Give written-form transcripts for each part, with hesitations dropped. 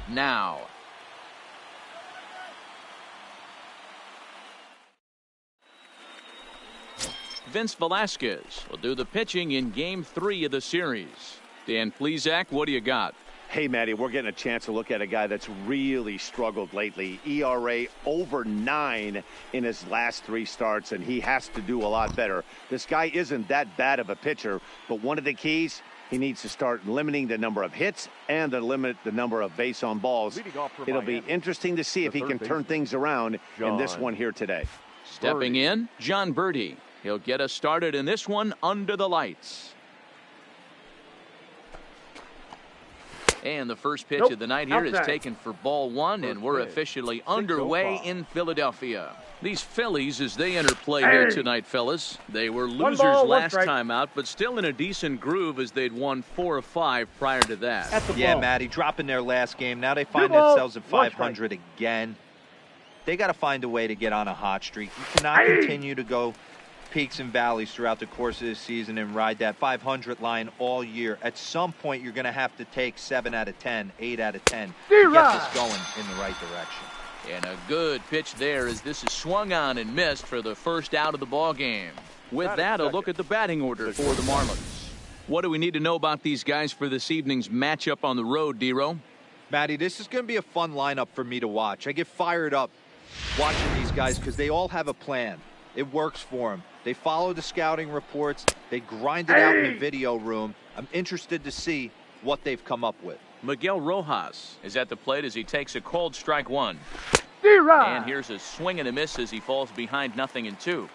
now. Vince Velasquez will do the pitching in Game 3 of the series. Dan Plesac, what do you got? Hey, Matty, we're getting a chance to look at a guy that's really struggled lately. ERA over 9 in his last 3 starts, and he has to do a lot better. This guy isn't that bad of a pitcher, but one of the keys, he needs to start limiting the number of hits and to limit the number of base on balls. It'll be interesting to see if he can turn things around in this one here today. Stepping in, John Birdie. He'll get us started in this one under the lights. And the first pitch of the night here is taken for ball 1, and we're officially underway in Philadelphia. These Phillies, as they enter play here tonight, fellas, they were losers last time out, but still in a decent groove as they'd won 4 of 5 prior to that. Yeah, Matty, dropping their last game. Now they find themselves at 500 again. They got to find a way to get on a hot streak. You cannot continue to go peaks and valleys throughout the course of this season and ride that 500 line all year. At some point, you're going to have to take 7 out of 10, 8 out of 10 to get this going in the right direction. And a good pitch there as this is swung on and missed for the first out of the ball game. With that, a look at the batting order for the Marlins. What do we need to know about these guys for this evening's matchup on the road, D-Row? Matty, this is going to be a fun lineup for me to watch. I get fired up watching these guys because they all have a plan. It works for them. They follow the scouting reports. They grind it out in the video room. I'm interested to see what they've come up with. Miguel Rojas is at the plate as he takes a cold strike 1. And here's a swing and a miss as he falls behind 0-2.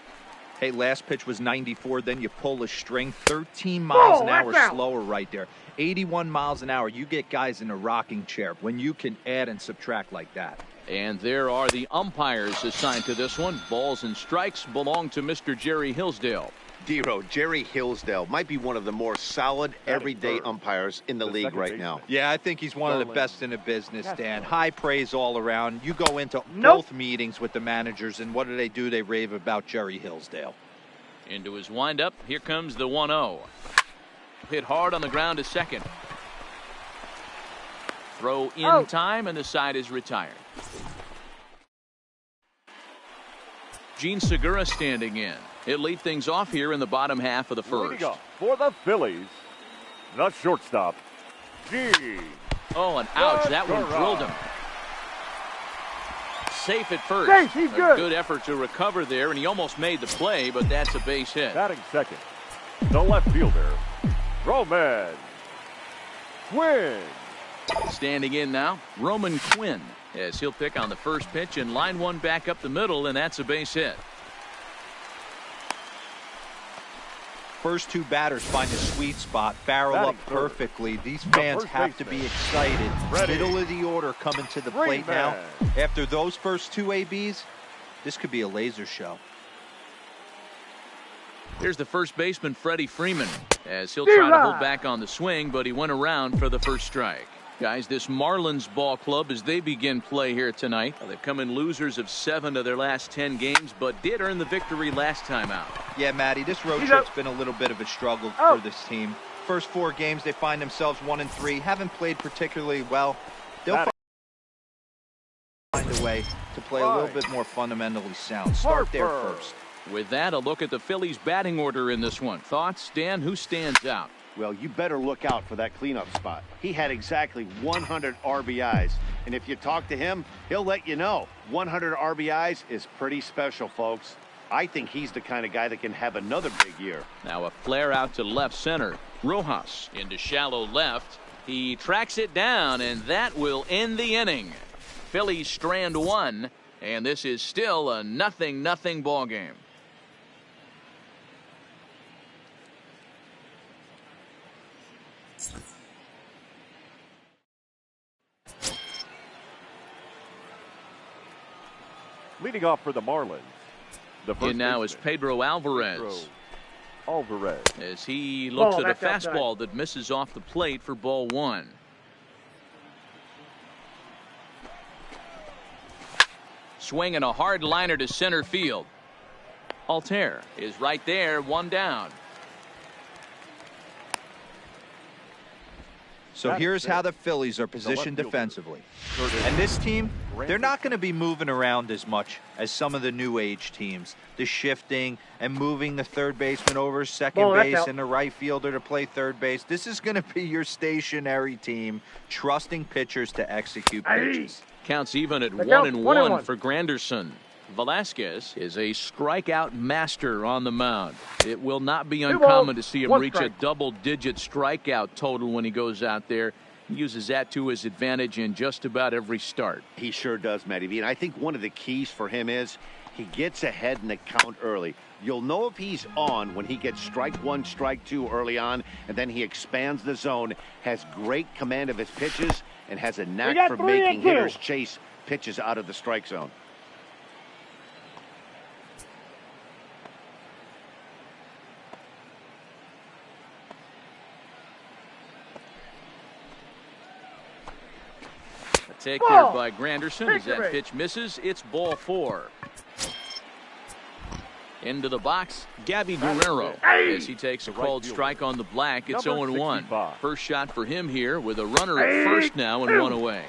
Hey, last pitch was 94. Then you pull a string. 13 miles an hour slower right there. 81 miles an hour. You get guys in a rocking chair when you can add and subtract like that. And there are the umpires assigned to this one. Balls and strikes belong to Mr. Jerry Hillsdale. D-Row, Jerry Hillsdale might be one of the more solid everyday umpires in the league right now. Yeah, I think he's one of the best in the business, Dan. High praise all around. You go into both meetings with the managers, and what do? They rave about Jerry Hillsdale. Into his windup. Here comes the 1-0. Hit hard on the ground to second. Throw in time, and the side is retired. Gene Segura standing in. He'll lead things off here in the bottom half of the first. For the Phillies, the shortstop, Gene. Oh, and ouch, that one drilled him. Safe at first. He's good. Good effort to recover there, and he almost made the play, but that's a base hit. Batting second, the left fielder, Roman Quinn. Standing in now, Roman Quinn, as he'll pick on the first pitch and line one back up the middle, and that's a base hit. First 2 batters find a sweet spot, barrel up perfectly. These fans have to be excited. Middle of the order coming to the plate now. After those first 2 ABs, this could be a laser show. Here's the first baseman, Freddie Freeman, as he'll try to hold back on the swing, but he went around for the first strike. Guys, this Marlins ball club, as they begin play here tonight, they've come in losers of 7 of their last 10 games, but did earn the victory last time out. Yeah, Matty, this road trip's been a little bit of a struggle for this team. First 4 games, they find themselves 1-3, haven't played particularly well. They'll find a way to play a little bit more fundamentally sound. Start there first. With that, a look at the Phillies' batting order in this one. Thoughts, Dan? Who stands out? Well, you better look out for that cleanup spot. He had exactly 100 RBIs. And if you talk to him, he'll let you know. 100 RBIs is pretty special, folks. I think he's the kind of guy that can have another big year. Now a flare out to left center. Rojas into shallow left. He tracks it down, and that will end the inning. Phillies strand 1, and this is still a 0-0 ball game. Leading off for the Marlins, the first and now is Pedro Alvarez. As he looks at a fastball that misses off the plate for ball 1. Swinging a hard liner to center field. Altair is right there, 1 down. So here's how the Phillies are positioned defensively. And this team, they're not going to be moving around as much as some of the new age teams. The shifting and moving the third baseman over second base and the right fielder to play third base. This is going to be your stationary team, trusting pitchers to execute pitches. Counts even at 1-1 for Granderson. Velasquez is a strikeout master on the mound. It will not be uncommon to see him reach a double-digit strikeout total when he goes out there. He uses that to his advantage in just about every start. He sure does, Matty V. And I think one of the keys for him is he gets ahead in the count early. You'll know if he's on when he gets strike one, strike two early on, and then he expands the zone, has great command of his pitches, and has a knack for making hitters chase pitches out of the strike zone. Take there by Granderson. As that pitch misses, it's ball 4. Into the box, Gabby Guerrero. As he takes a called strike on the black, it's 0-1. First shot for him here with a runner at first now and 1 away.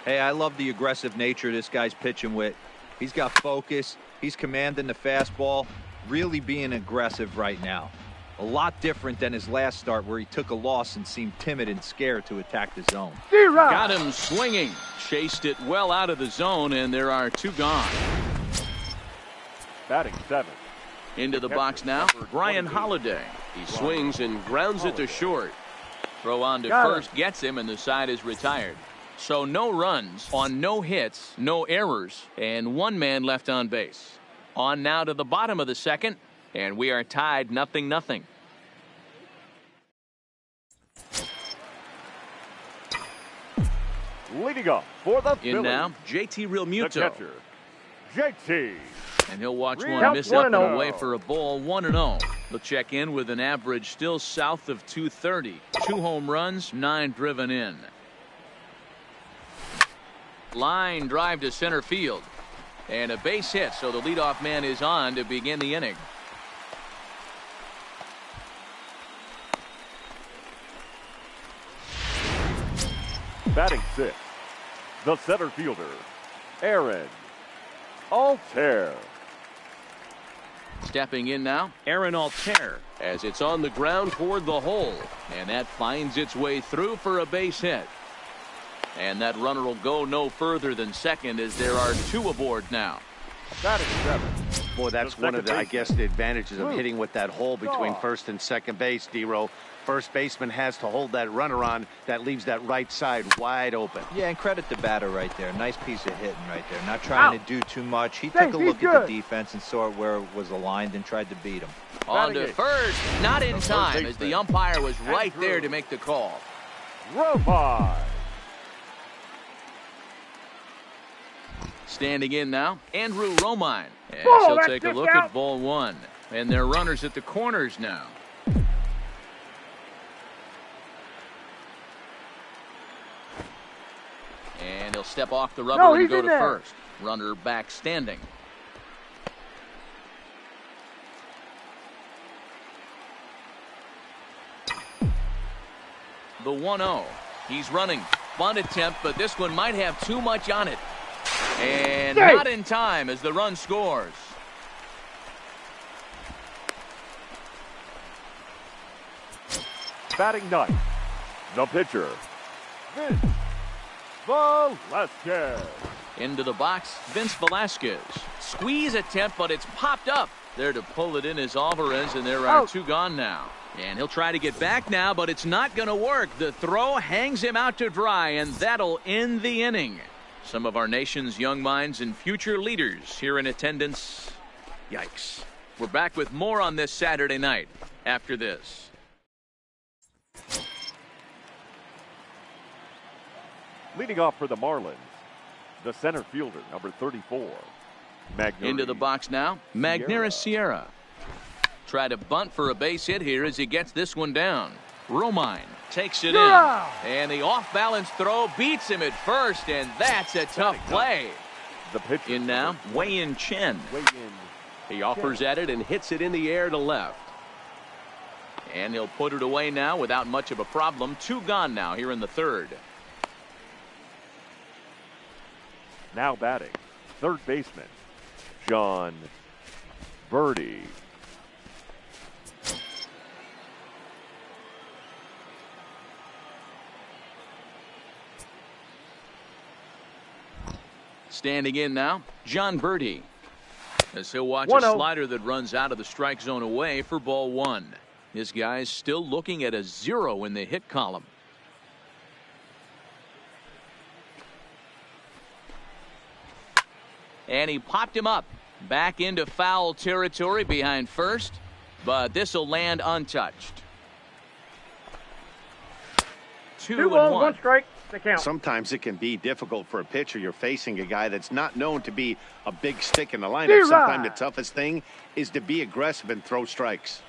Hey, I love the aggressive nature this guy's pitching with. He's got focus. He's commanding the fastball, really being aggressive right now. A lot different than his last start where he took a loss and seemed timid and scared to attack the zone. Got him swinging. Chased it well out of the zone, and there are 2 gone. Batting 7. Into the box now, Brian Holiday. He swings and grounds it to short. Throw on to first, gets him, and the side is retired. So no runs on no hits, no errors, and 1 man left on base. On now to the bottom of the second. And we are tied 0-0. Leading up for the Phillies. In now, JT Realmuto. The catcher, JT. And he'll watch one miss up and away for a ball, 1-0. He'll check in with an average still south of 230. 2 home runs, 9 driven in. Line drive to center field. And a base hit, so the leadoff man is on to begin the inning. Batting 6, the center fielder, Aaron Altair. Stepping in now, Aaron Altair, as it's on the ground toward the hole. And that finds its way through for a base hit. And that runner will go no further than second as there are 2 aboard now. Batting 7. Boy, that's one of the, I guess, the advantages of hitting with that hole between first and second base, D-Row. First baseman has to hold that runner on. That leaves that right side wide open. Yeah, and credit the batter right there. Nice piece of hitting right there. Not trying to do too much. He took a look at the defense and saw where it was aligned and tried to beat him. On to first, not in time, as the umpire was right there to make the call. Romine. Standing in now, Andrew Romine. And he'll take a look at ball 1. And they're runners at the corners now. And he'll step off the rubber and go to first. Runner back standing. The 1-0. He's running. Bunt attempt, but this one might have too much on it. And not in time as the run scores. Batting 9, the pitcher, Vince Velasquez. Into the box, Vince Velasquez. Squeeze attempt, but it's popped up. There to pull it in is Alvarez, and there are 2 gone now. And he'll try to get back now, but it's not going to work. The throw hangs him out to dry, and that'll end the inning. Some of our nation's young minds and future leaders here in attendance. Yikes. We're back with more on this Saturday night after this. Leading off for the Marlins, the center fielder, number 34, Magneuris. Into the box now, Magneuris Sierra. Try to bunt for a base hit here as he gets this one down. Romine takes it in. And the off-balance throw beats him at first, and that's a tough play. The pitcher in now, Wei-Yin Chen. He offers at it and hits it in the air to left. And he'll put it away now without much of a problem. 2 gone now here in the 3rd. Now batting, third baseman, John Birdie. Standing in now, John Birdie, as he'll watch a slider that runs out of the strike zone away for ball 1. This guy's still looking at a 0 in the hit column. And he popped him up back into foul territory behind first, but this will land untouched. 2 balls, 1 strike. Sometimes it can be difficult for a pitcher. You're facing a guy that's not known to be a big stick in the lineup. Sometimes the toughest thing is to be aggressive and throw strikes.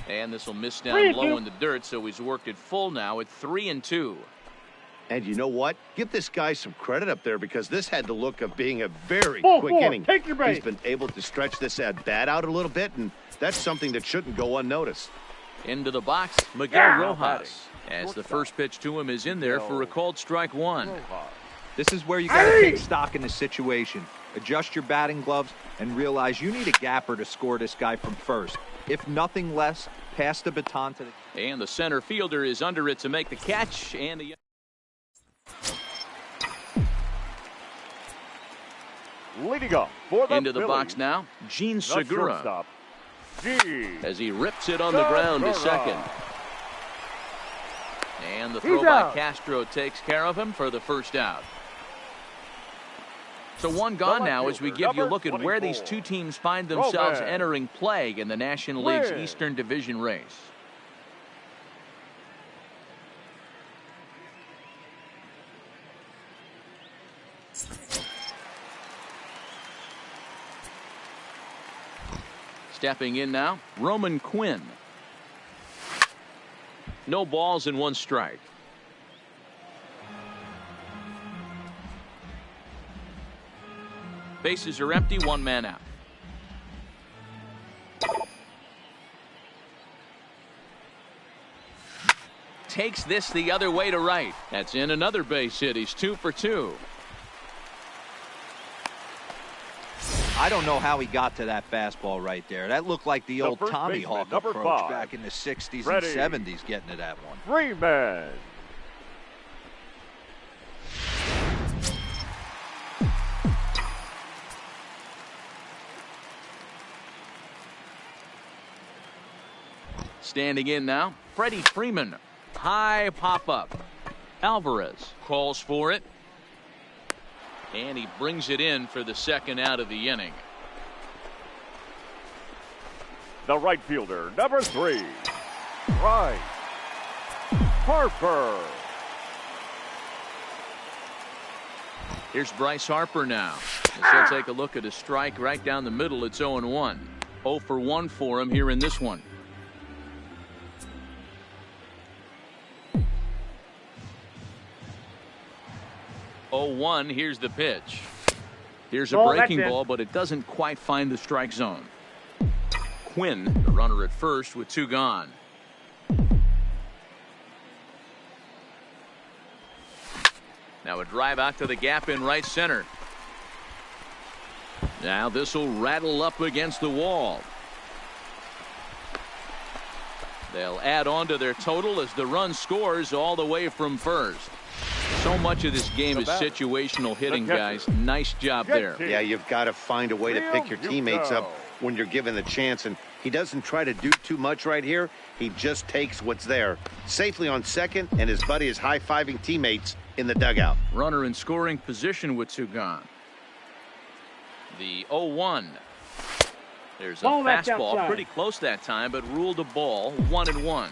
And this will miss down low in the dirt, so he's worked it full now at 3-2. And you know what? Give this guy some credit up there, because this had the look of being a very quick inning. He's been able to stretch this at bat out a little bit, and that's something that shouldn't go unnoticed. Into the box, Miguel Rojas, as the first pitch to him is in there for a called strike 1. This is where you got to take stock in the situation. Adjust your batting gloves and realize you need a gapper to score this guy from first. If nothing less, pass the baton to the... And the center fielder is under it to make the catch, and the... Leading up for the into the Phillies, box now, Gene Segura, as he rips it on Segura. the ground to second. And the throw by Castro takes care of him for the first out. So 1 gone now as we give you a look at where these 2 teams find themselves entering play in the National League's Eastern Division race. Stepping in now, Roman Quinn. No balls and 1 strike. Bases are empty, 1 man out. Takes this the other way to right. That's in another base hit. He's 2 for 2. I don't know how he got to that fastball right there. That looked like the old Tommy Hawk approach back in the 60s and 70s getting to that one. Freeman. Standing in now, Freddie Freeman. High pop-up. Alvarez calls for it. And he brings it in for the 2nd out of the inning. The right fielder, number 3, Bryce Harper. Here's Bryce Harper now. As he'll take a look at a strike right down the middle. It's 0-1. 0 for 1 for him here in this one. Oh, 0-1. Here's the pitch. Here's a breaking ball, but it doesn't quite find the strike zone. Quinn, the runner at first, with 2 gone. Now a drive out to the gap in right center. Now this will rattle up against the wall. They'll add on to their total as the run scores all the way from first. So much of this game is situational hitting, guys. Nice job there. Yeah, you've got to find a way to pick your teammates up when you're given the chance, and he doesn't try to do too much right here. He just takes what's there. Safely on second, and his buddy is high-fiving teammates in the dugout. Runner in scoring position with 2 gone. The 0-1. There's a fastball pretty close that time, but ruled a ball. 1-1.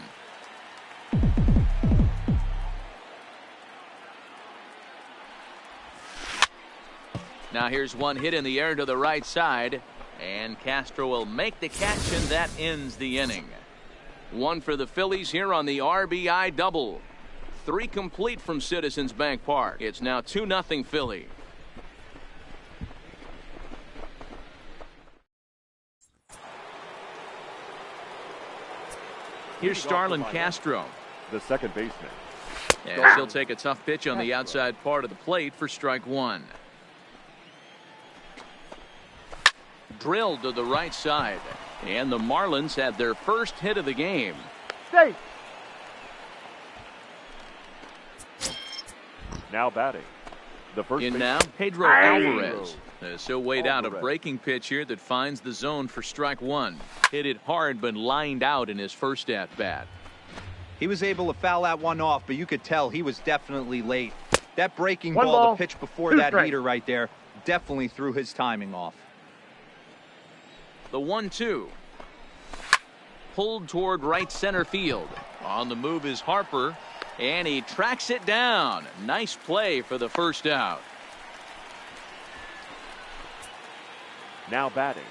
Now here's one hit in the air to the right side, and Castro will make the catch, and that ends the inning. 1 for the Phillies here on the RBI double. 3 complete from Citizens Bank Park. It's now 2-0 Philly. Here's Starlin Castro, the second baseman. and he'll take a tough pitch on the outside part of the plate for strike one. Drilled to the right side, and the Marlins had their first hit of the game. Safe. Now batting, the first In baseman. now, Pedro Alvarez. So weighed out a breaking pitch here that finds the zone for strike one. Hit it hard, but lined out in his first at-bat. He was able to foul that one off, but you could tell he was definitely late. That breaking One ball, ball, the pitch before 2 that strikes. heater right there, definitely threw his timing off. The 1-2. Pulled toward right center field. On the move is Harper, and he tracks it down. Nice play for the first out. Now batting,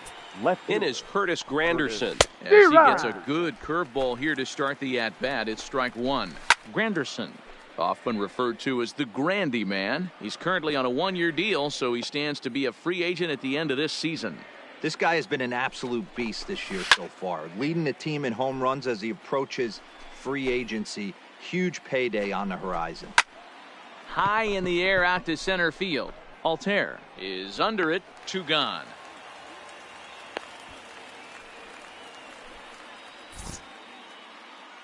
left In fielder. is Curtis Granderson. As he gets a good curveball here to start the at-bat, it's strike one. Granderson, often referred to as the Grandy Man. He's currently on a one-year deal, so he stands to be a free agent at the end of this season. This guy has been an absolute beast this year so far, leading the team in home runs as he approaches free agency. Huge payday on the horizon. High in the air out to center field. Altair is under it, 2 gone.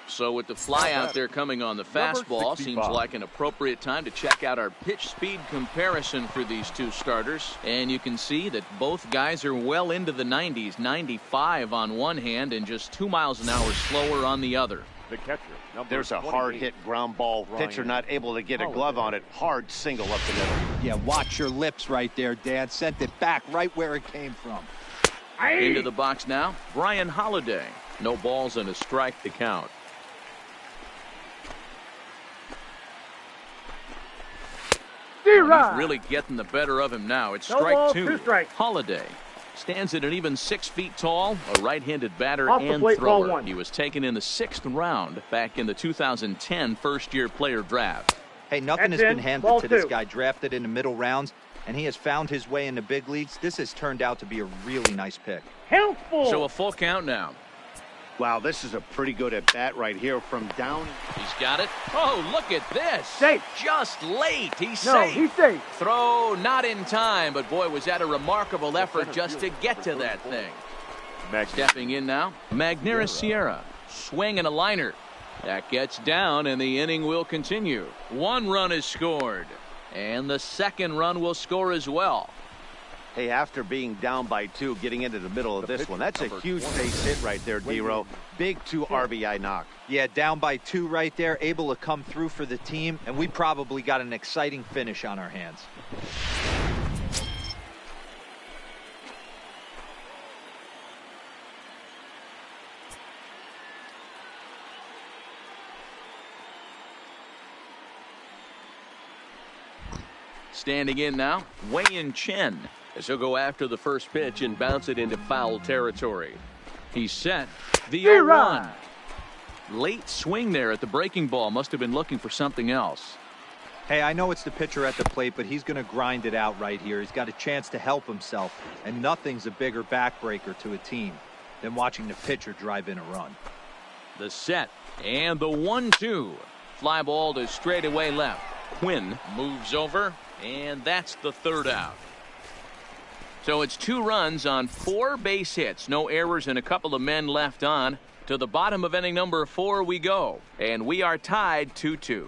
So with the fly out there coming on the fastball, seems like an appropriate time to check out our pitch speed comparison for these two starters. And you can see that both guys are well into the 90s, 95 on one hand and just 2 miles an hour slower on the other. The catcher. There's a hard hit ground ball. Pitcher not able to get a glove on it. Hard single up the middle. Yeah, watch your lips right there, Dan. Sent it back right where it came from. Into the box now, Brian Holiday. No balls and a strike to count. He's really getting the better of him now. It's strike two. Holiday stands at an even 6 feet tall, a right-handed batter and thrower. He was taken in the 6th round back in the 2010 first-year player draft. Hey, nothing has been handed to this guy. Drafted in the middle rounds, and he has found his way in the big leagues. This has turned out to be a really nice pick. Helpful. So a full count now. Wow, this is a pretty good at bat right here from down. He's got it. Oh, look at this. Safe. Just late. He's safe. He's safe. Throw not in time, but boy, was that a remarkable effort just to get to that thing. Stepping in now, Magneuris Sierra. Swing and a liner. That gets down, and the inning will continue. 1 run is scored, and the second run will score as well. Hey, after being down by 2, getting into the middle of this one, that's a huge base hit right there, D-Row. Big 2 RBI knock. Yeah, down by 2 right there, able to come through for the team, and we probably got an exciting finish on our hands. Standing in now, Wei-Yin Chen. As he'll go after the first pitch and bounce it into foul territory. He's set. The 0-1. Late swing there at the breaking ball. Must have been looking for something else. Hey, I know it's the pitcher at the plate, but he's going to grind it out right here. He's got a chance to help himself, and nothing's a bigger backbreaker to a team than watching the pitcher drive in a run. The set and the 1-2. Fly ball to straightaway left. Quinn moves over, and that's the third out. So it's 2 runs on 4 base hits. No errors and a couple of men left on. To the bottom of inning number 4 we go. And we are tied 2-2.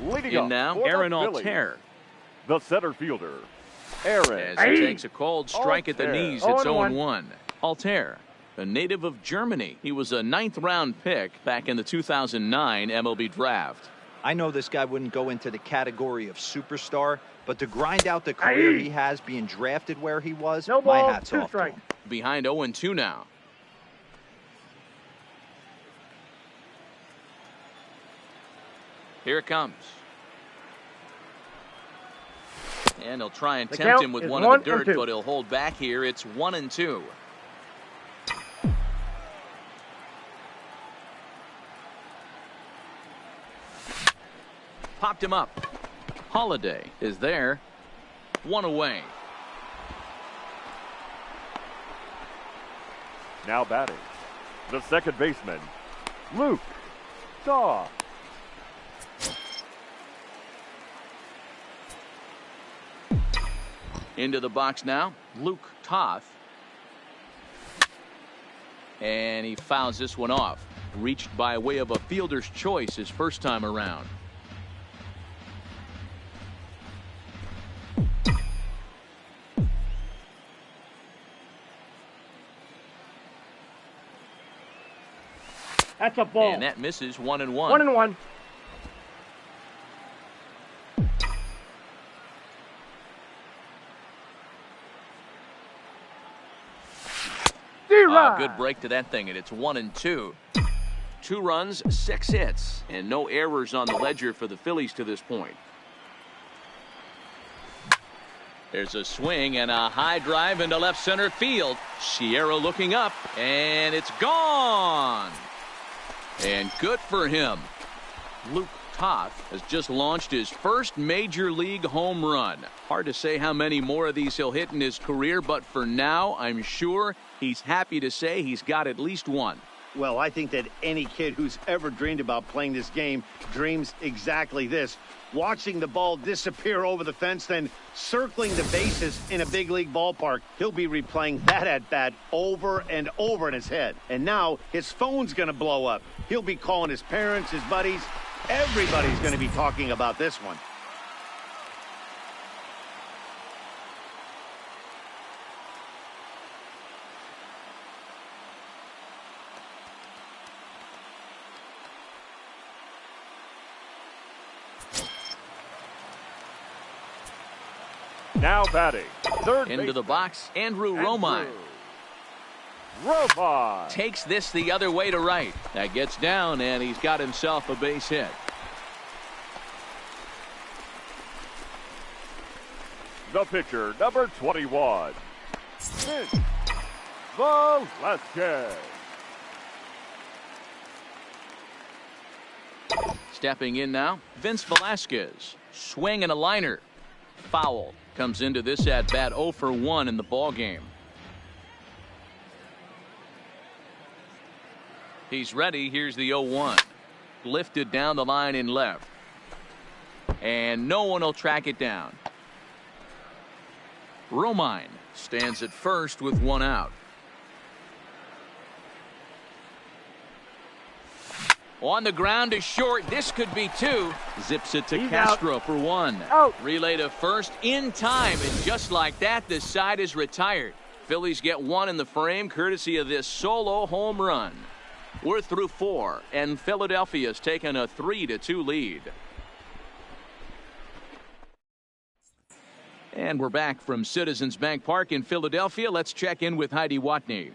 Leading In up now, for Aaron the Altair. The center fielder, Aaron. As he takes a cold strike at the Altair. knees, it's 0-1. Altair, a native of Germany. He was a 9th round pick back in the 2009 MLB draft. I know this guy wouldn't go into the category of superstar, but to grind out the career he has being drafted where he was, my hat's off to him. Behind 0-2 now. Here it comes. And he'll try and tempt him with one of the dirt, but he'll hold back here. It's 1-2. Popped him up. Holiday is there. One away. Now batting, the second baseman, Luke Shaw. Into the box now, Luke Toth. And he fouls this one off. Reached by way of a fielder's choice his first time around. That's a ball. And that misses 1-1. 1-1. Good break to that thing, and it's 1-2. 2 runs, 6 hits, and no errors on the ledger for the Phillies to this point. There's a swing and a high drive into left center field. Sierra looking up, and it's gone. And good for him. Luke Toth has just launched his first major league home run. Hard to say how many more of these he'll hit in his career, but for now, I'm sure he's happy to say he's got at least one. Well, I think that any kid who's ever dreamed about playing this game dreams exactly this. Watching the ball disappear over the fence, then circling the bases in a big league ballpark. He'll be replaying that at-bat over and over in his head. And now his phone's going to blow up. He'll be calling his parents, his buddies. Everybody's going to be talking about this one. Now batting, third Into baseman, the box, Andrew Romine. Romine Takes this the other way to right. That gets down, and he's got himself a base hit. The pitcher, number 21, Velasquez. Stepping in now, Vince Velasquez. Swing and a liner. Foul. Comes into this at-bat 0 for 1 in the ball game. He's ready. Here's the 0-1. Lifted down the line in left. And no one will track it down. Romine stands at first with 1 out. On the ground is short. This could be 2. Zips it to Castro for 1. Out. Relay to first in time, and just like that, the side is retired. Phillies get 1 in the frame courtesy of this solo home run. We're through 4, and Philadelphia's taken a 3-2 lead. And we're back from Citizens Bank Park in Philadelphia. Let's check in with Heidi Watney.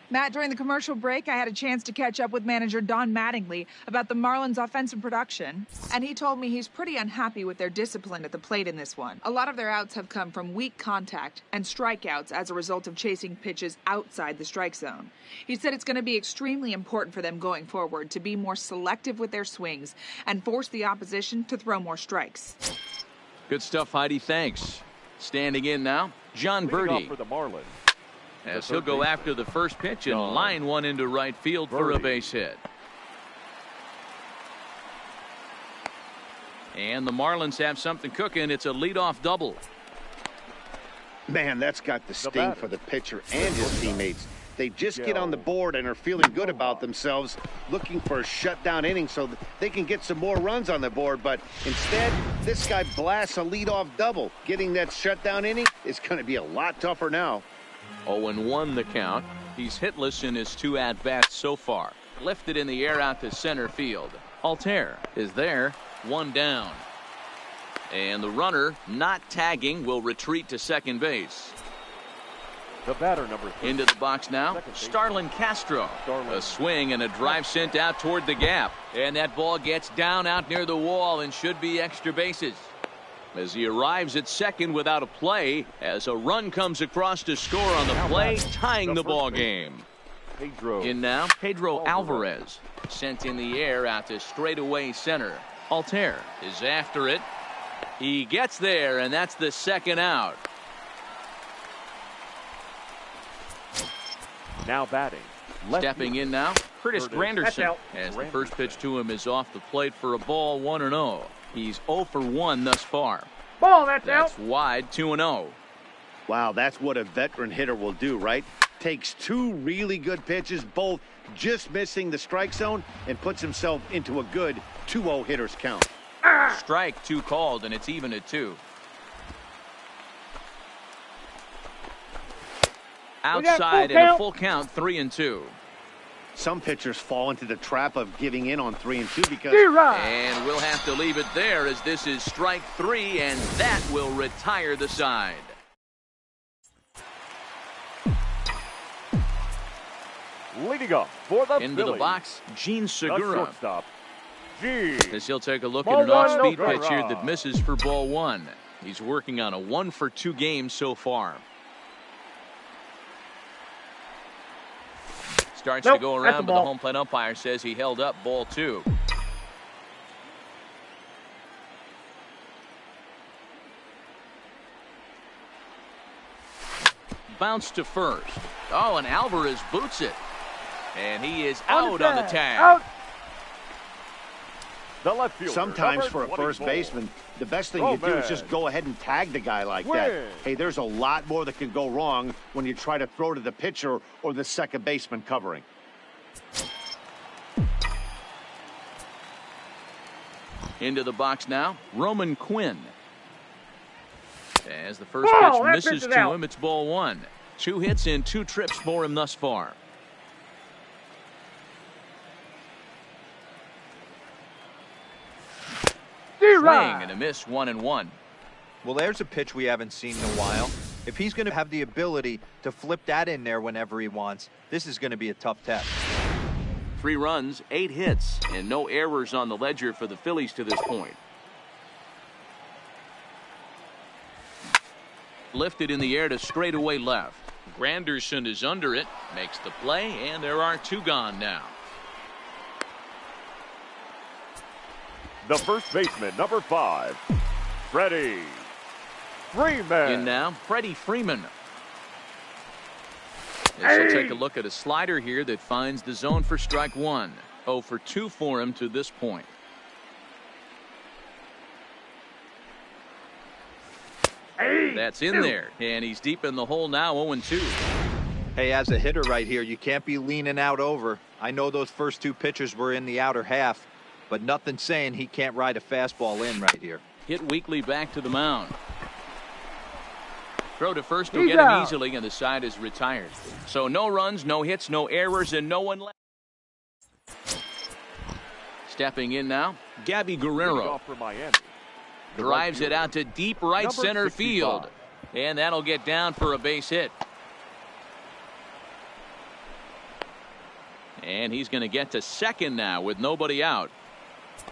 Matt, during the commercial break, I had a chance to catch up with manager Don Mattingly about the Marlins' offensive production, and he told me he's pretty unhappy with their discipline at the plate in this one. A lot of their outs have come from weak contact and strikeouts as a result of chasing pitches outside the strike zone. He said it's going to be extremely important for them going forward to be more selective with their swings and force the opposition to throw more strikes. Good stuff, Heidi. Thanks. Standing in now, John Birdie. For the Marlins, As he'll go after the first pitch and line one into right field for a base hit. And the Marlins have something cooking. It's a leadoff double. Man, that's got the sting for the pitcher and his teammates. They just get on the board and are feeling good about themselves, looking for a shutdown inning so that they can get some more runs on the board. But instead, this guy blasts a leadoff double. Getting that shutdown inning is going to be a lot tougher now. 0-1 the count. He's hitless in his 2 at-bats so far. Lifted in the air out to center field. Altair is there. 1 down. And the runner, not tagging, will retreat to second base. the batter, number 3. Into the box now, Starlin Castro. A swing and a drive sent out toward the gap. And that ball gets down out near the wall and should be extra bases. As he arrives at second without a play, as a run comes across to score on the play, tying the ball game. In now, Pedro Alvarez. Sent in the air out to straightaway center. Altair is after it. He gets there, and that's the second out. Now batting. Stepping in now, Curtis Granderson, as the first pitch to him is off the plate for a ball, 1-0. He's 0 for 1 thus far. Ball, that's out. That's wide, 2-0. Wow, that's what a veteran hitter will do, right? Takes two really good pitches, both just missing the strike zone, and puts himself into a good 2-0 hitter's count. Strike 2 called, and it's even at 2. Outside and a full count, 3-2. Some pitchers fall into the trap of giving in on 3 and 2 because. And we'll have to leave it there as this is strike 3, and that will retire the side. Leading up for the Into Phillies, the box, Gene Segura. shortstop, Gene. As he'll take a look Ball at an one, off-speed no pitch here strike. that misses for ball 1. He's working on a 1 for 2 game so far. Starts to go around, but the home plate umpire says he held up ball 2. Bounce to first. Oh, and Alvarez boots it. And he is out on the tag. Out. The left fielder, Sometimes for a number first 24. baseman, the best thing you do is just go ahead and tag the guy like that. Hey, there's a lot more that can go wrong when you try to throw to the pitcher or the second baseman covering. Into the box now, Roman Quinn. As the first pitch misses to him, it's ball 1. 2 hits in 2 trips for him thus far. Swing and a miss, 1-1. Well, there's a pitch we haven't seen in a while. If he's going to have the ability to flip that in there whenever he wants, this is going to be a tough test. 3 runs, 8 hits, and no errors on the ledger for the Phillies to this point. Lifted in the air to straightaway left. Granderson is under it, makes the play, and there are 2 gone now. The first baseman, number 5, Freddie Freeman. In now, Freddie Freeman. As we'll take a look at a slider here that finds the zone for strike 1. 0 for 2 for him to this point. That's in there, and he's deep in the hole now, 0-2. Hey, as a hitter right here, you can't be leaning out over. I know those first 2 pitches were in the outer half, but nothing saying he can't ride a fastball in right here. Hit weakly back to the mound. Throw to first will get him easily, and the side is retired. So no runs, no hits, no errors, and no one left. Stepping in now, Gabby Guerrero. For Miami. Drives it out to deep right Number center 65. field. And that'll get down for a base hit. And he's going to get to second now with nobody out.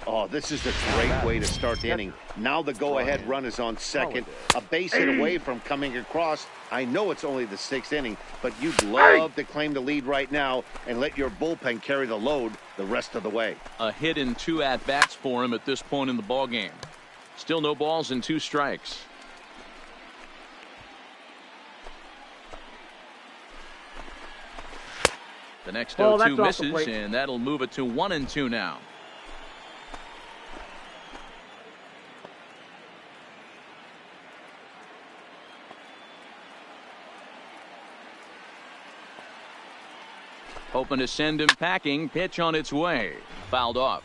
Oh, this is a great way to start the inning. Now the go-ahead run is on second. A base hit away from coming across. I know it's only the 6th inning, but you'd love to claim the lead right now and let your bullpen carry the load the rest of the way. A hit in 2 at-bats for him at this point in the ballgame. Still no balls and 2 strikes. The next 0-2 misses, and that'll move it to 1-2 now. Hoping to send him packing. Pitch on its way. Fouled off.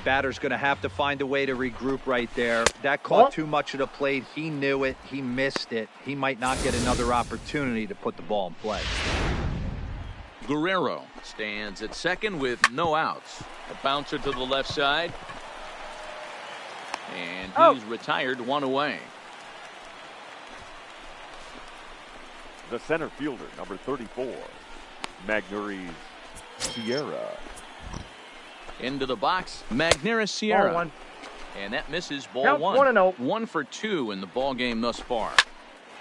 Batter's going to have to find a way to regroup right there. That caught too much of the plate. He knew it. He missed it. He might not get another opportunity to put the ball in play. Guerrero stands at second with no outs. A bouncer to the left side. And he's retired, 1 away. The center fielder, number 34, Magneuris Sierra. Into the box, Magneuris Sierra. Ball 1. And that misses ball Count 1. 1-0. 1 for 2 in the ball game thus far.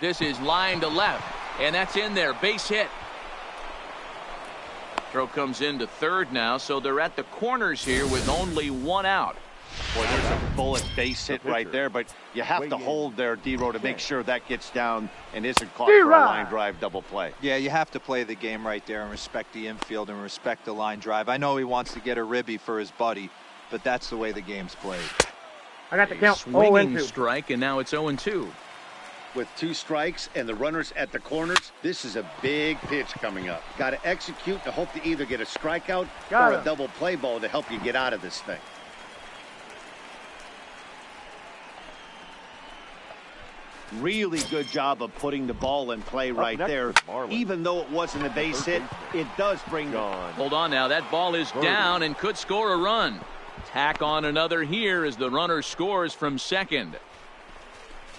This is line to left, and that's in there. Base hit. Throw comes into third now, so they're at the corners here with only 1 out. Boy, there's some bullet base hit right there, but you have to hold there, D-Row, to make sure that gets down and isn't caught for a line drive double play. Yeah, you have to play the game right there and respect the infield and respect the line drive. I know he wants to get a ribby for his buddy, but that's the way the game's played. I got the count. Swinging strike, and now it's 0-2. With 2 strikes and the runners at the corners, this is a big pitch coming up. Got to execute to hope to either get a strikeout or a double play ball to help you get out of this thing. Really good job of putting the ball in play right there. Even though it wasn't a base hit, it does bring on. Hold on now. That ball is down and could score a run. Tack on another here as the runner scores from second.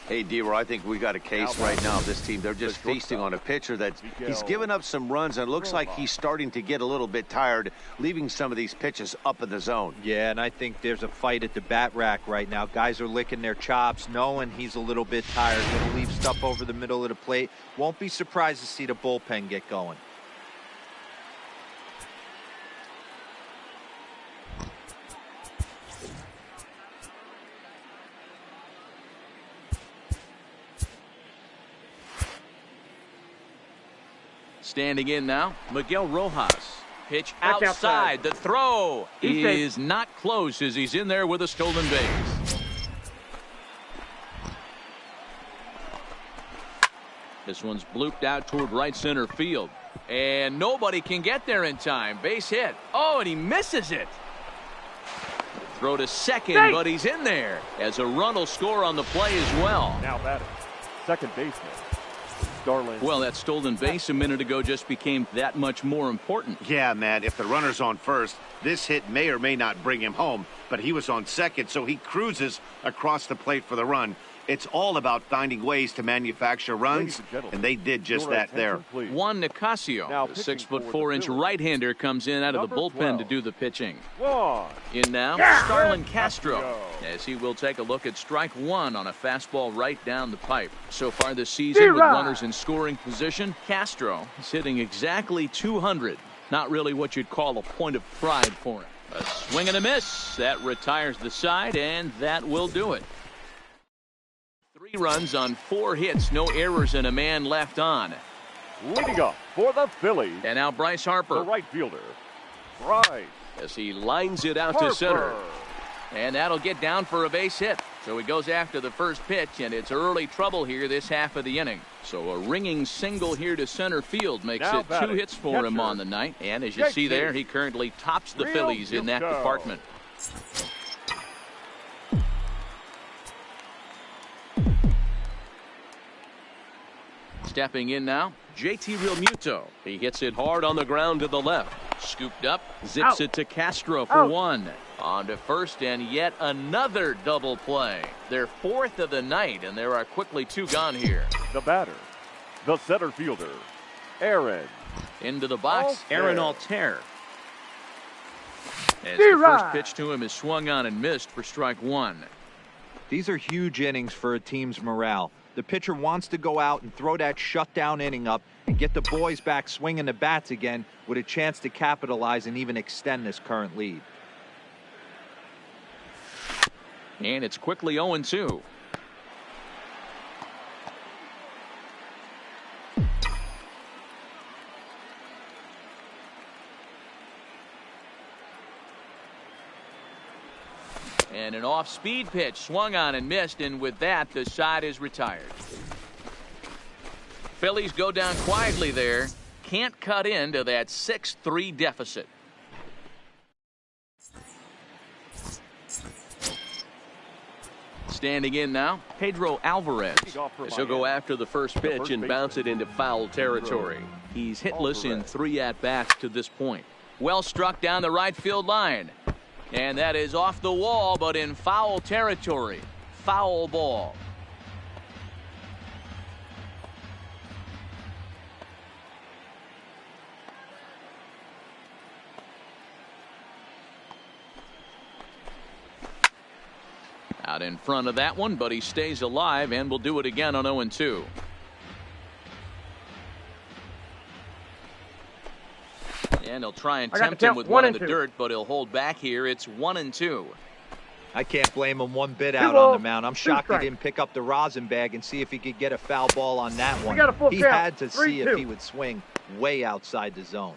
Hey, D-Row, I think we got a case right now of this team. They're just feasting on a pitcher that he's given up some runs, and it looks like he's starting to get a little bit tired, leaving some of these pitches up in the zone. Yeah, and I think there's a fight at the bat rack right now. Guys are licking their chops, knowing he's a little bit tired, going to leave stuff over the middle of the plate. Won't be surprised to see the bullpen get going. Standing in now, Miguel Rojas. Pitch outside. The throw is not close as he's in there with a stolen base. This one's blooped out toward right center field. And nobody can get there in time. Base hit. Oh, and he misses it. Throw to second, but he's in there as a run will score on the play as well. Now batting, second baseman. Well, that stolen base a minute ago just became that much more important. Yeah, man, if the runner's on first, this hit may or may not bring him home, but he was on second, so he cruises across the plate for the run. It's all about finding ways to manufacture runs, and they did just that there. Juan Nicasio, the 6'4" right-hander, comes in out of the bullpen to do the pitching. In now, Starlin Castro, as he will take a look at strike one on a fastball right down the pipe. So far this season, with runners in scoring position, Castro is hitting exactly 200. Not really what you'd call a point of pride for him. A swing and a miss. That retires the side, and that will do it. 3 runs on 4 hits, no errors, and a man left on. Leading up for the Phillies. And now Bryce Harper. The right fielder, Bryce. As he lines it out to center. And that'll get down for a base hit. So he goes after the first pitch, and it's early trouble here this half of the inning. So a ringing single here to center field makes it 2 hits for him on the night. And as you see there, he currently tops the Phillies in that department. Stepping in now, JT Realmuto. He hits it hard on the ground to the left. Scooped up, zips it to Castro for 1. On to first, and yet another double play. Their 4th of the night, and there are quickly 2 gone here. The batter, the center fielder, Aaron. Into the box, Aaron Altair. As the first pitch to him is swung on and missed for strike 1. These are huge innings for a team's morale. The pitcher wants to go out and throw that shutdown inning up and get the boys back swinging the bats again with a chance to capitalize and even extend this current lead. And it's quickly 0-2. And an off-speed pitch swung on and missed, and with that, the side is retired. Phillies go down quietly there. Can't cut into that 6-3 deficit. Standing in now, Pedro Alvarez. As he'll go after the first pitch and bounce it into foul territory. He's hitless in 3 at-bats to this point. Well struck down the right field line. And that is off the wall, but in foul territory. Foul ball. Out in front of that one, but he stays alive and will do it again on 0-2. And he'll try and tempt him with one in the dirt, but he'll hold back here. It's 1-2. I can't blame him one bit out on the mound. I'm shocked he didn't pick up the rosin bag and see if he could get a foul ball on that one. He had to see if he would swing way outside the zone.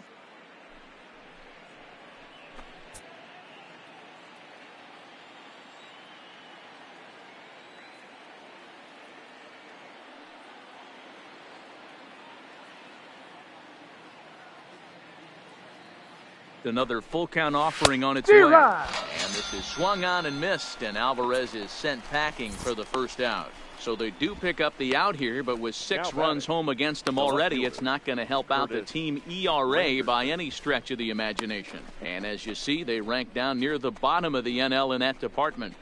Another full count offering on its way. And this is swung on and missed, and Alvarez is sent packing for the first out. So they do pick up the out here, but with 6 runs home against them already, it's not going to help out the team ERA by any stretch of the imagination. And as you see, they rank down near the bottom of the NL in that department.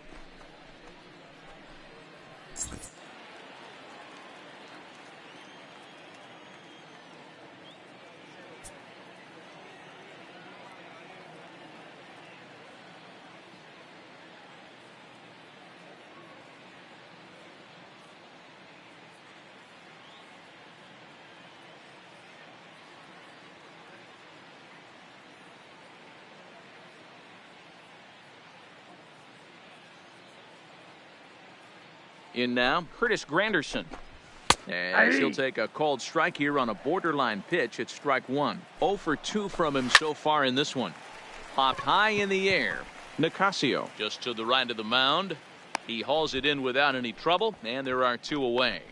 In now, Curtis Granderson. As he'll take a called strike here on a borderline pitch at strike 1. 0 for 2 from him so far in this one. Popped high in the air. Nicasio just to the right of the mound. He hauls it in without any trouble, and there are 2 away.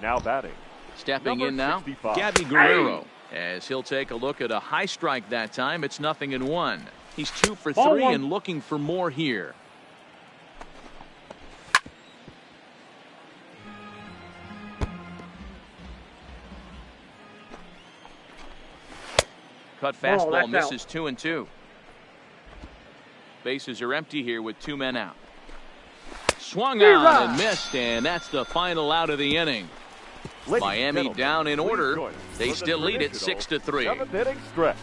Now batting. Stepping in now, Gabby Guerrero. As he'll take a look at a high strike that time. It's 0-1. He's 2 for 3 and looking for more here. Cut fastball misses 2-2. Bases are empty here with 2 men out. Swung on and missed, and that's the final out of the inning. Miami down in order. They still lead it 6-3. 7th inning stretch.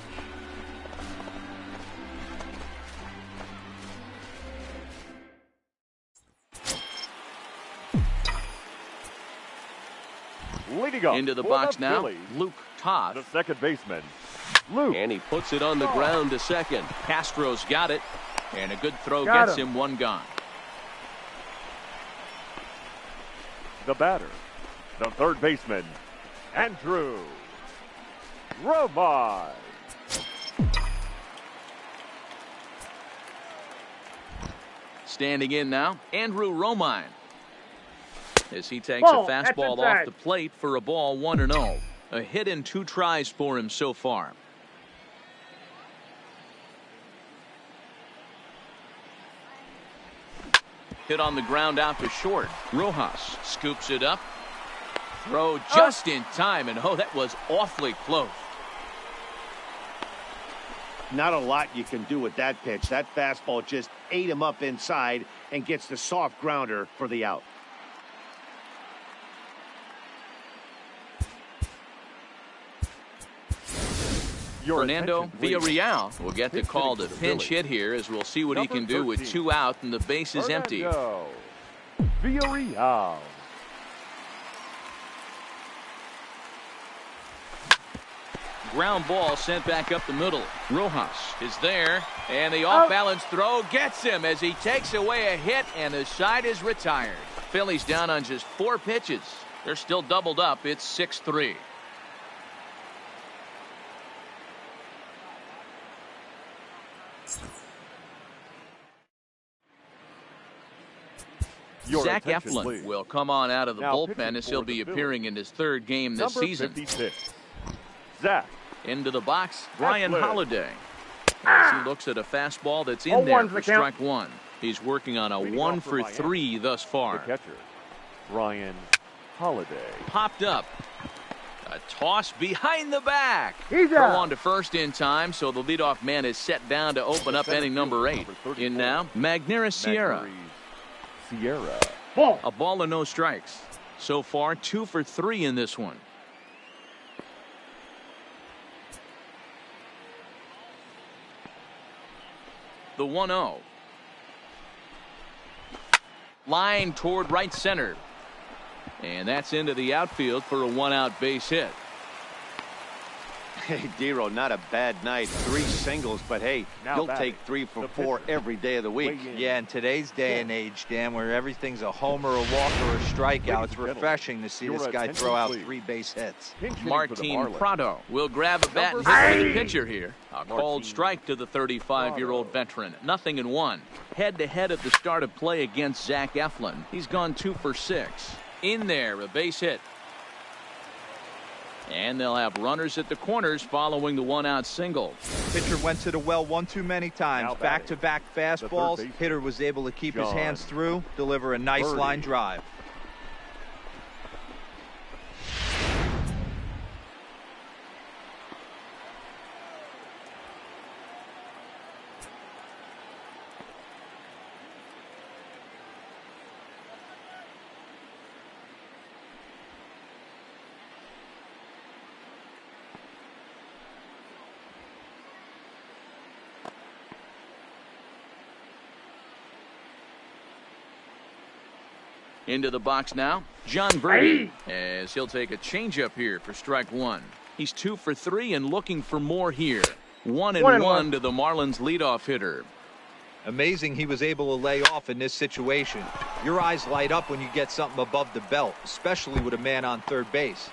Leading up into the box now, Phillies, Luke Todd, the second baseman. Luke. And he puts it on the ground to second. Castro's got it, and a good throw gets him 1 gone. The batter, the third baseman, Andrew Romine. Standing in now, Andrew Romine. As he takes a fastball off the plate for a ball 1-0. A hit in 2 tries for him so far. Hit on the ground out to short. Rojas scoops it up. Throw just in time, and that was awfully close. Not a lot you can do with that pitch. That fastball just ate him up inside and gets the soft grounder for the out. Fernando Villarreal will get the call to pinch hit here, as we'll see what he can do with 2 out and the base is empty. Villarreal. Ground ball sent back up the middle. Rojas is there, and the off-balance throw gets him as he takes away a hit, and the side is retired. Phillies down on just 4 pitches. They're still doubled up. It's 6-3. Zach Eflin will come on out of the bullpen as he'll be appearing in his 3rd game this season. 56. Zach. Into the box, Brian Holiday. As he looks at a fastball that's in there for strike 1. He's working on a 1 for 3 thus far. The catcher, Brian Holiday. Popped up. A toss behind the back. Throw on to first in time, so the leadoff man is set down to open up inning number 8. In now, Magneuris Sierra. A ball and no strikes. So far, 2 for 3 in this one. The 1-0. Line toward right center. And that's into the outfield for a 1-out base hit. Hey, Dero, not a bad night. 3 singles, but hey, Now you'll batting, take 3 for the 4 pitcher. every day of the week. Weigh in. Yeah, in today's day and age, Dan, where everything's a homer, a walk, or a strikeout, it's refreshing to see this guy throw out 3 base hits. Martin Prado will grab a bat and hit for the pitcher here. A called strike to the 35-year-old veteran. 0-1. Head-to-head at the start of play against Zach Eflin. He's gone 2 for 6. In there, a base hit. And they'll have runners at the corners following the 1-out single. Pitcher went to the well one too many times. Back-to-back fastballs. Hitter was able to keep his hands through, deliver a nice line drive. Into the box now, John Birdie, as he'll take a changeup here for strike 1. He's 2 for 3 and looking for more here. 1-1 to the Marlins leadoff hitter. Amazing he was able to lay off in this situation. Your eyes light up when you get something above the belt, especially with a man on third base.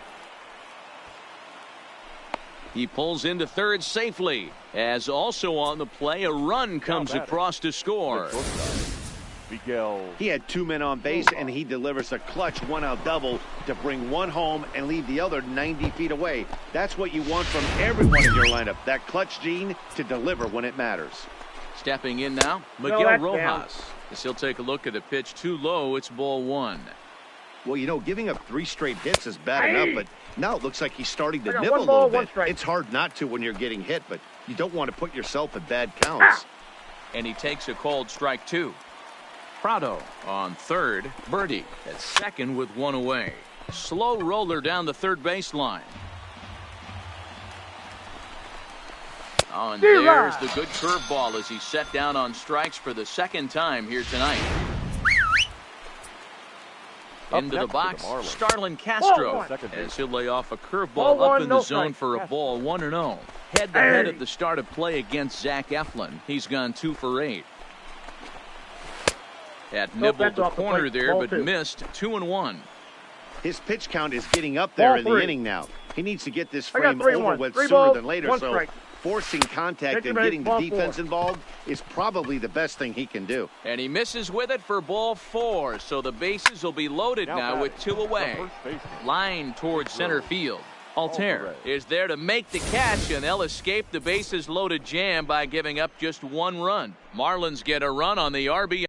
He pulls into third safely, as also on the play a run comes across to score. He had 2 men on base, and he delivers a clutch 1-out double to bring 1 home and leave the other 90 feet away. That's what you want from everyone in your lineup, that clutch gene to deliver when it matters. Stepping in now, Miguel Rojas. As he'll take a look at a pitch too low, it's ball 1. Well, you know, giving up 3 straight hits is bad enough, but now it looks like he's starting to nibble a little bit. It's hard not to when you're getting hit, but you don't want to put yourself at bad counts. And he takes a called strike 2. Prado on third, Birdie at second with 1 away. Slow roller down the third baseline. Oh, and there's the good curveball as he's set down on strikes for the 2nd time here tonight. Into the box, Starlin Castro, as he'll lay off a curveball up in the zone for a ball 1-0. Head-to-head at the start of play against Zach Eflin. He's gone 2 for 8. Had nibbled the corner there, but missed. 2-1. His pitch count is getting up there in the inning now. He needs to get this frame over with sooner than later, so forcing contact and getting the defense involved is probably the best thing he can do. And he misses with it for ball 4, so the bases will be loaded now with 2 away. Line towards center field. Altair is there to make the catch, and they'll escape the bases loaded jam by giving up just 1 run. Marlins get a run on the RBI.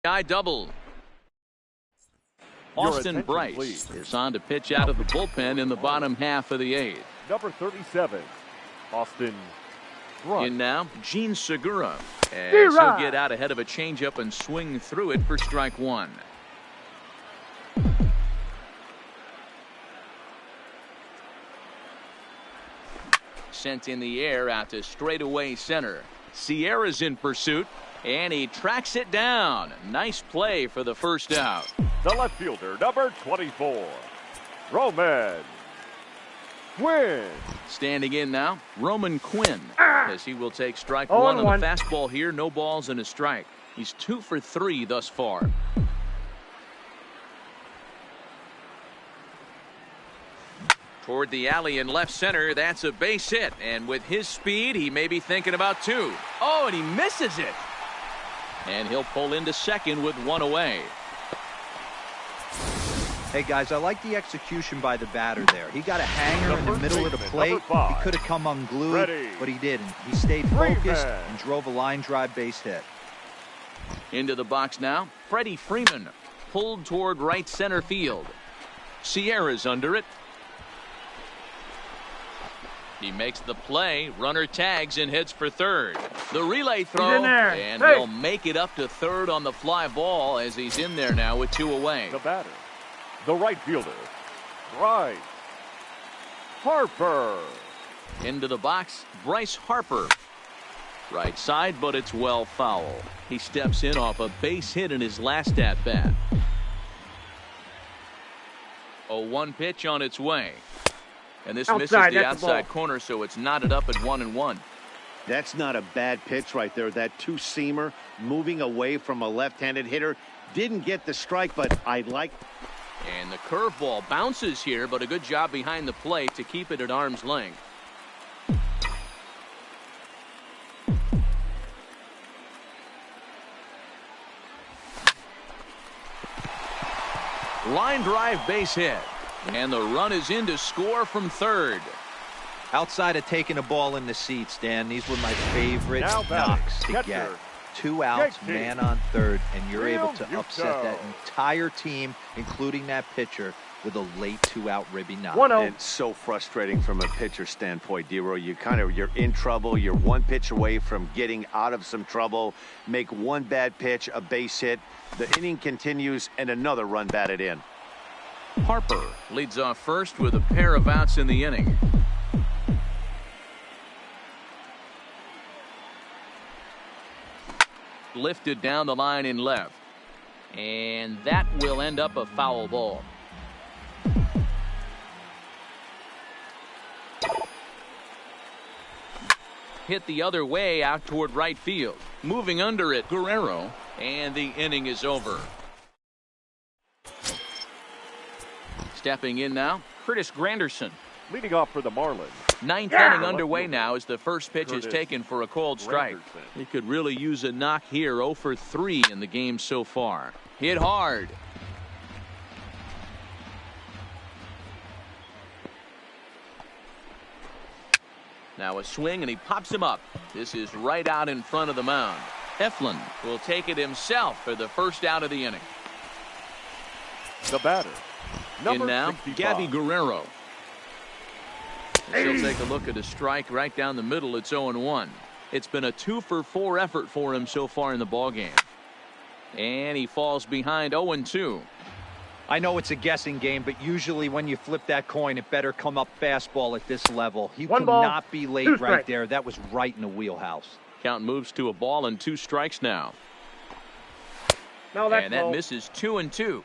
I double. Austin Bryce is on to pitch out of the bullpen in the bottom half of the 8th. Number 37, Austin Bryce. In now, Gene Segura, as he'll get out ahead of a changeup and swing through it for strike 1. Sent in the air out to straightaway center. Sierra's in pursuit, and he tracks it down. Nice play for the first out. The left fielder, number 24, Roman Quinn. Standing in now, Roman Quinn, as he will take strike 1 on the fastball here. No balls and a strike. He's 2 for 3 thus far. Toward the alley in left center, that's a base hit. And with his speed, he may be thinking about 2. Oh, and he misses it. And he'll pull into second with 1 away. Hey, guys, I like the execution by the batter there. He got a hanger in the middle of the plate. He could have come unglued, but he didn't. He stayed focused and drove a line drive base hit. Into the box now, Freddie Freeman, pulled toward right center field. Sierra's under it. He makes the play, runner tags and heads for third. The relay throw, and he'll make it up to third on the fly ball as he's in there now with 2 away. The batter, the right fielder, Bryce Harper. Into the box, Bryce Harper. Right side, but it's well foul. He steps in off a base hit in his last at-bat. 0-1 pitch on its way. And this misses the outside corner, so it's knotted up at 1-1. That's not a bad pitch right there. That two-seamer moving away from a left-handed hitter. Didn't get the strike, but I like. And the curveball bounces here, but a good job behind the plate to keep it at arm's length. Line drive base hit. And the run is in to score from third. Outside of taking a ball in the seats, Dan, these were my favorite knocks to get. 2 outs, man on third, and you're able to upset that entire team, including that pitcher, with a late 2-out ribby knock. It's so frustrating from a pitcher standpoint, Dero. You're in trouble. You're 1 pitch away from getting out of some trouble. Make 1 bad pitch, a base hit. The inning continues, and another run batted in. Harper leads off first with a pair of outs in the inning. Lifted down the line in left. And that will end up a foul ball. Hit the other way out toward right field. Moving under it, Guerrero. And the inning is over. Stepping in now, Curtis Granderson. Leading off for the Marlins. 9th inning underway now as the first pitch is taken for a cold strike. He could really use a knock here. 0 for 3 in the game so far. Hit hard. Now a swing and he pops him up. This is right out in front of the mound. Eflin will take it himself for the first out of the inning. The batter, number in now, 65. Gabby Guerrero. He'll take a look at a strike right down the middle. It's 0-1. It's been a 2 for 4 effort for him so far in the ballgame. And he falls behind 0-2. I know it's a guessing game, but usually when you flip that coin, it better come up fastball at this level. He could not be late right there. That was right in the wheelhouse. Count moves to a ball and 2 strikes now. No, that's and that misses 2-2.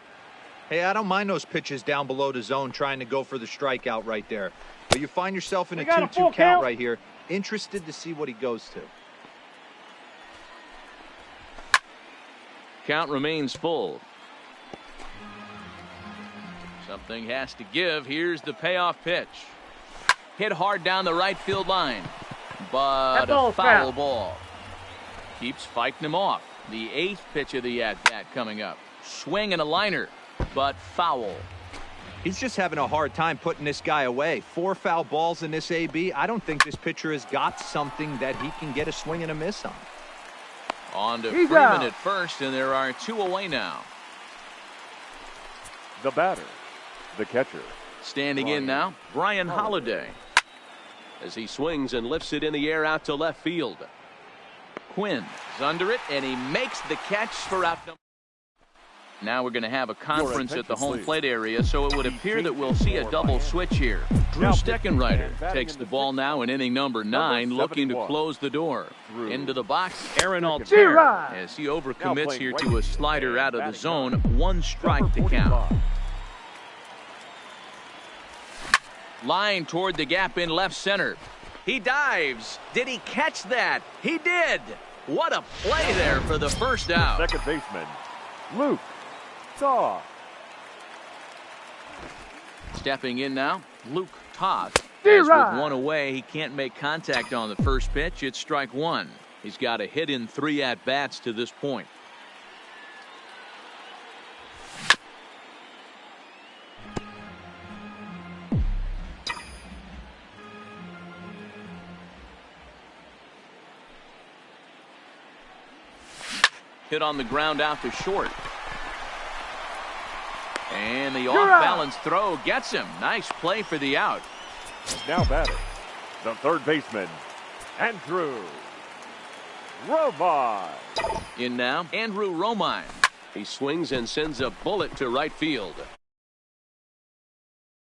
Hey, I don't mind those pitches down below the zone trying to go for the strikeout right there. But you find yourself in a 2-2 count right here. Interested to see what he goes to. Count remains full. Something has to give. Here's the payoff pitch. Hit hard down the right field line. But a foul ball. Keeps fighting him off. The 8th pitch of the at-bat coming up. Swing and a liner, but foul. He's just having a hard time putting this guy away. 4 foul balls in this AB. I don't think this pitcher has got something that he can get a swing and a miss on. On to Freeman at first, and there are 2 away now. The batter, the catcher. Standing in now, Brian Holiday. As he swings and lifts it in the air out to left field. Quinn is under it, and he makes the catch for out number. Now we're going to have a conference at the home plate area, so it would appear that we'll see a double switch here. Drew Steckenrider takes the ball now in inning number 9, looking to close the door. Into the box, Aaron Altair, as he overcommits here to a slider out of the zone. 1 strike to count. Line toward the gap in left center. He dives. Did he catch that? He did. What a play there for the first out. Second baseman, Luke Toth. Stepping in now, Luke Toth. As with 1 away, he can't make contact on the first pitch. It's strike 1. He's got a hit in 3 at-bats to this point. Hit on the ground out to short. And the off-balance throw gets him. Nice play for the out. Now batter, the third baseman, Andrew Romine. In now, Andrew Romine. He swings and sends a bullet to right field.